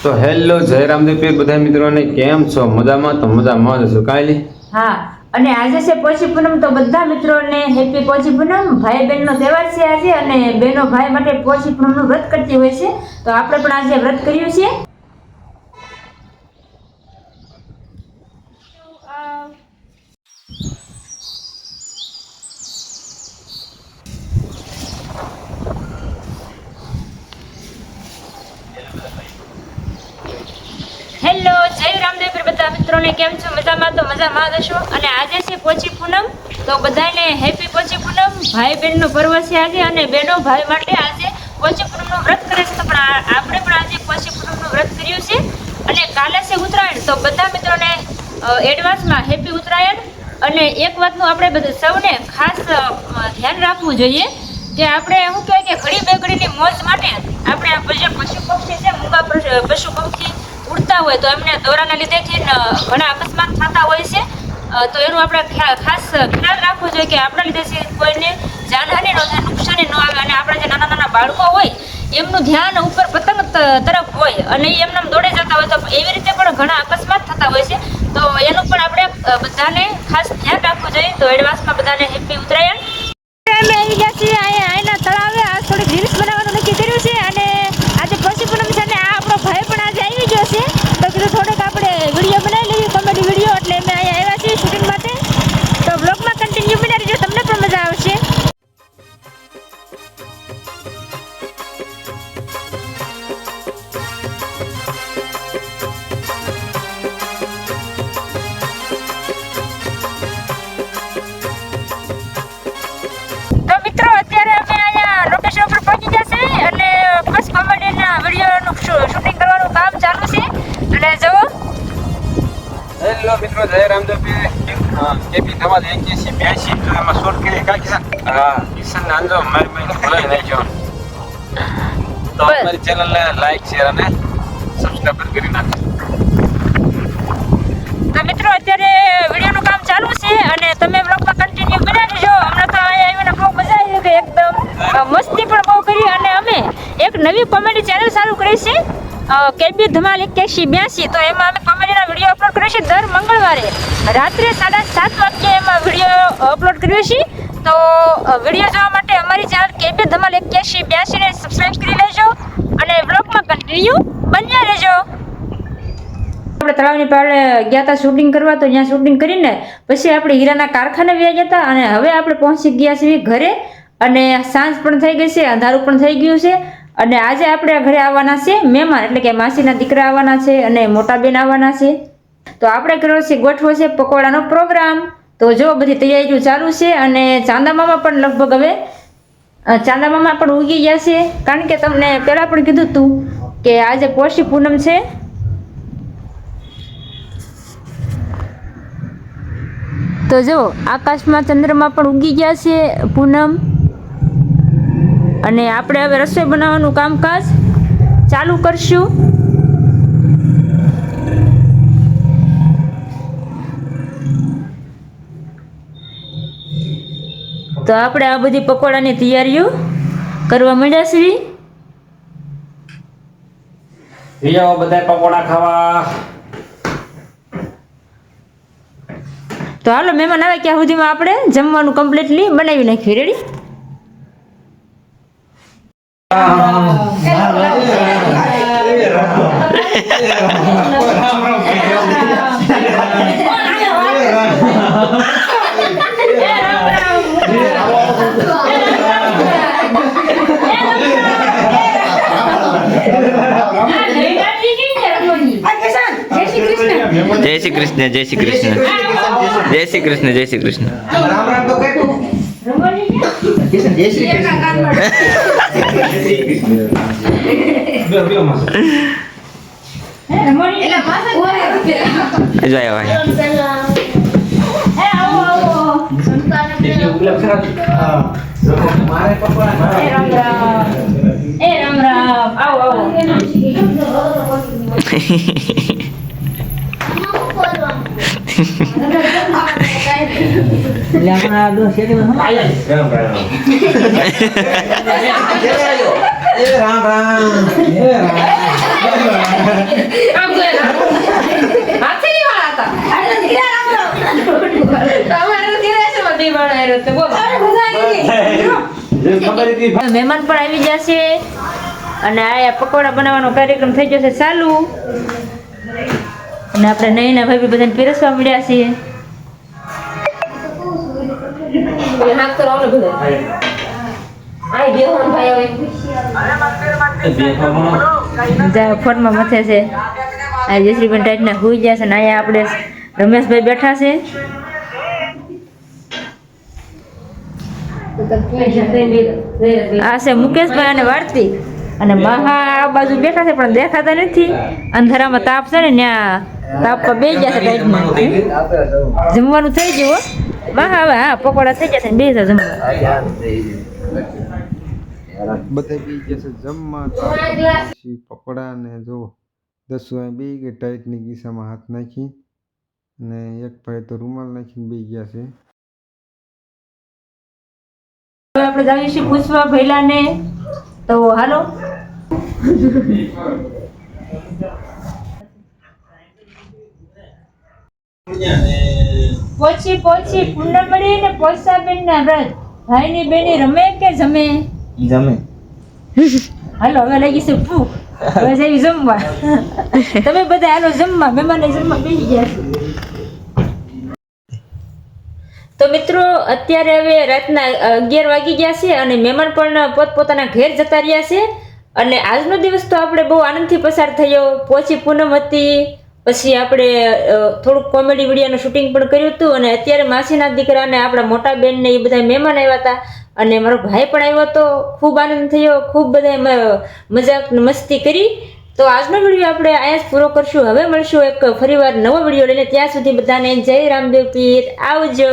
તો હેલો જય રામદેવ બધા મિત્રોને કેમ છો? મજામાં? તો મજામાં જ છો કાલી. હા, અને આજે છે પોચી પૂનમ, તો બધા મિત્રોને હેપી પોચી પૂનમ. ભાઈ બહેનનો તહેવાર છે આજે, અને બહેનો ભાઈ માટે પોચી પૂનમનું વ્રત કરતી હોય છે, તો આપણે પણ આજે વ્રત કર્યું છે. હેલો જય રામદેવ બધા મિત્રોને કેમ છો? મજામાં? તો મજામાં હશો. અને આજે છે પોચી પૂનમ, તો બધાને હેપી પોચી પૂનમ. ભાઈ બહેનનો પર્વ છે આજે, અને બહેનો ભાઈ માટે આજે પોચી પૂનમનું વ્રત કરે છે. તો પણ આપણે પણ આજે પોચી પૂનમનું વ્રત કર્યું છે, અને કાલે છે ઉત્તરાયણ. તો બધા મિત્રોને એડવાન્સમાં હેપી ઉત્તરાયણ. અને એક વાતનું આપણે બધું સૌને ખાસ ધ્યાન રાખવું જોઈએ કે આપણે શું કહેવાય કે ઘડી બે ઘડીની મોજ માટે આપણે આ જે પશુ પક્ષી છે, મૂંગા પશુ પક્ષી ઉડતા હોય તો એમને દોરાના લીધેથી ઘણા અકસ્માત થતા હોય છે. તો એનું આપણે ખાસ ખ્યાલ રાખવો જોઈએ કે આપણા લીધે કોઈને જાનહાનિ ન થાય, નુકસાની ન આવે. અને આપણા જે નાના નાના બાળકો હોય એમનું ધ્યાન ઉપર પતંગ તરફ હોય, અને એમને દોડે જતા હોય, તો એવી રીતે પણ ઘણા અકસ્માત થતા હોય છે. તો એનું પણ આપણે બધાને ખાસ ધ્યાન રાખવું જોઈએ. તો એડવાન્સમાં બધાને હેપી ઉત્તરાયણ. અમે આવી ગયા છીએ અહીંના તળાવે. આ થોડીક રીલ્સ બનાવવાનું નક્કી કર્યું છે, અને આજે પોચી પૂનમ છે, અને આ આપણો ભાઈ પણ આજે આવી ગયો છે. તો કીધું થોડોક આપણે વિડીયો બનાવી લઈએ, કોમેડી વિડીયો, એટલે અમે અહીંયા આવ્યા છીએ શૂટિંગ માટે. તો બ્લોગમાં કન્ટિન્યુ બનાવી દેજો, તમને પણ મજા આવશે. તો મિત્રો અત્યારે અમે અહીંયા લોકેશન ઉપર પહોંચી ગયા છે, અને બસ કોમેડીના વિડીયોનું શૂટિંગ કરવાનું કામ ચાલુ છે. અને જો હેલો મિત્રો જય રામદેવ કેપી ધમાલ 8182 તો એમાં શોર્ટ કરી કા કિશન. હા કિશન નાંદો મારી ભલાઈ નાખજો. તો અમારી ચેનલને લાઈક શેર અને સબસ્ક્રાઇબ કરી નાખો. તો મિત્રો અત્યારે વિડીયોનું કામ ચાલુ છે, અને તમે બ્લોગમાં કન્ટિન્યુ બના દેજો. હમણાં તો અહીંયા આવીને બહુ મજા આવી ગઈ, એકદમ મસ્તી પણ બહુ કરી. અને અમે એક નવી કોમેડી ચેનલ ચાલુ કરી છે, કેપી ધમાલ 8182. તો એમાં અમે કોમેડીના વિડીયો અપલોડ કરીએ છીએ દર મંગળવારે રાત્રે 7:30 વાગ્યે એમાં વિડીયો અપલોડ કરીએ છીએ. તો વિડીયો જોવા માટે અમારી ચેનલ કેપી ધમાલ 8182 ને સબસ્ક્રાઇબ કરી લેજો, અને બ્લોગમાં કન્ટિન્યુ બન્યા રહેજો. આપણે તળાવની પાળે ગયા હતા શૂટિંગ કરવા, તો ત્યાં શૂટિંગ કરીને પછી આપણે હીરાના કારખાને વ્યા ગયા હતા, અને હવે આપણે પહોંચી ગયા છીએ ઘરે. અને સાંજ પણ થઈ ગઈ છે, અંધારું પણ થઈ ગયું છે. અને આજે આપણે ઘરે આવવાના છે મહેમાન, એટલે કે માસીના દીકરા આવવાના છે, અને મોટા બેન આવવાના છે. તો આપણે કર્યો છે ગોઠવો છે પકોડાનો પ્રોગ્રામ. તો જો બધી તૈયારીઓ ચાલુ છે, અને ચાંદામામાં પણ લગભગ હવે ચાંદામામાં પણ ઉગી ગયા છે, કારણ કે તમને પહેલાં પણ કીધું હતું કે આજે પોચી પૂનમ છે. તો જો આકાશમાં ચંદ્રમાં પણ ઉગી ગયા છે પૂનમ. અને આપણે હવે રસોઈ બનાવવાનું કામકાજ ચાલુ કરશું. તો આપણે આ બધી પકોડાની તૈયારીઓ કરવા માંડ્યા છીએ. આવો બધા પકોડા ખાવા. તો હાલો મહેમાન આવે ત્યાં સુધીમાં આપણે જમવાનું કમ્પ્લીટલી બનાવી નાખ્યું. રેડી? જય શ્રી કૃષ્ણ. જય શ્રી કૃષ્ણ. જય શ્રી કૃષ્ણ. જય શ્રી કૃષ્ણ. રામ રામ તો કહેતું કિશન જય શ્રી કૃષ્ણ. જય ભાઈ. રામ રામ. આવો આવો. રામ રામ. આમ જો એના હાથેની વાળા હતા તમારે દિનેશમાં બે બનાવ્યો તો બોલો મહેમાન પણ આવી જશે અને આ પકોડા બનાવવાનો કાર્યક્રમ થઈ જશે ચાલુ અને આપણે નયના ભાઈ બધાને પીરસવા મળ્યા છીએ હાથ કરો ને બધા આઈ બેહોન ભાઈ હવે જા ફોનમાં મથે છે આ જયશ્રીબેન ટાઈટના હોઈ ગયા છે ને અહીંયા આપણે રમેશભાઈ બેઠા છે આ છે મુકેશભાઈ અને વાર્તી અને મહા આ બાજુ બેઠા છે પણ દેખાતા નથી અંધારામાં તાપ છે ને ત્યાં તાપ પર બે ગયા છે ટાઈટમાં જમવાનું થઈ ગયું હો મહા હવે હા પકોડા થઈ જશે બે જમવા બધા બી જશે જમવા પછી પકોડા ને જો 10 બે કે ટાઈટની કિસ્સામાં હાથ નાખી અને એક ભાઈ તો રૂમાલ નાખીને બે ગયા છે. હવે આપણે જાવીએ છીએ પૂછવા ભૈલાને તો હાલો પોચી પૂનમડી ને પોસાબેન ના વ્રત ભાઈની બેની રમે કે જમે જમે હાલો હવે લાગીશું ભૂખ હવે જઈ જમવા તમે બધા હાલો જમવા મહેમાને જમવા બેસી ગયા તો મિત્રો અત્યારે હવે રાતના 11 વાગી ગયા છે અને મહેમાન પણ પોતપોતાના ઘેર જતા રહ્યા છે અને આજનો દિવસ તો આપણે બહુ આનંદથી પસાર થયો પોચી પૂનમ હતી પછી આપણે થોડુંક કોમેડી વિડીયોનું શૂટિંગ પણ કર્યું હતું અને અત્યારે માસીના દીકરા અને આપણા મોટા બેન ને એ બધા મહેમાન આવ્યા હતા અને મારો ભાઈ પણ આવ્યો હતો ખૂબ આનંદ થયો ખૂબ બધા મજાક મસ્તી કરી તો આજનો વિડીયો આપણે અહીંયા જ પૂરો કરશું હવે મળશું એક ફરીવાર નવો વિડીયો લઈને ત્યાં સુધી બધાને જય રામદેવ પીર આવજો.